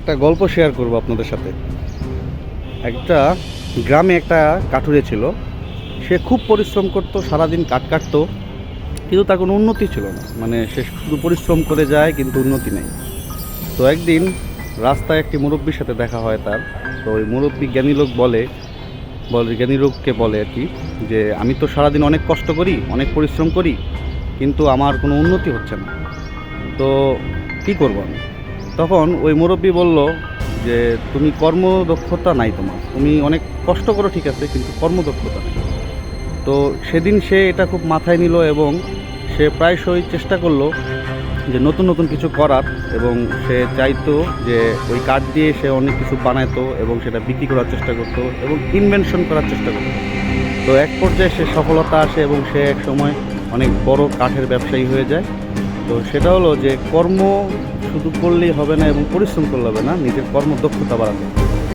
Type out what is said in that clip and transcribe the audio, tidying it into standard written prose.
একটা গল্প শেয়ার করব আপনাদের সাথে। একটা গ্রামে একটা কাঠুরে ছিল। সে খুব পরিশ্রম করতো, সারাদিন কাঠ কাটতো, কিন্তু তার কোনো উন্নতি ছিল না। মানে সে শুধু পরিশ্রম করে যায় কিন্তু উন্নতি নেই। তো একদিন রাস্তায় একটি মুরব্বির সাথে দেখা হয় তার। তো ওই মুরব্বি জ্ঞানী লোক জ্ঞানী লোককে বলে আর কি, যে আমি তো সারাদিন অনেক কষ্ট করি, অনেক পরিশ্রম করি, কিন্তু আমার কোনো উন্নতি হচ্ছে না। তো কী করবো আমি? তখন ওই মুরব্বি বলল যে তুমি কর্মদক্ষতা নাই, তুমি অনেক কষ্ট করো ঠিক আছে, কিন্তু কর্মদক্ষতা নেই। তো সেদিন সে এটা খুব মাথায় নিল এবং সে প্রায়শই চেষ্টা করলো যে নতুন নতুন কিছু করার, এবং সে চাইতো যে ওই কাঠ দিয়ে সে অনেক কিছু বানাতো এবং সেটা বিক্রি করার চেষ্টা করতো এবং ইনভেনশন করার চেষ্টা করতো। তো এক পর্যায়ে সে সফলতা আসে এবং সে এক সময় অনেক বড় কাঠের ব্যবসায়ী হয়ে যায়। তো সেটা হলো যে কর্ম শুধু করলেই হবে না এবং পরিশ্রম করলে হবে না, নিজের কর্মদক্ষতা বাড়াতে হবে।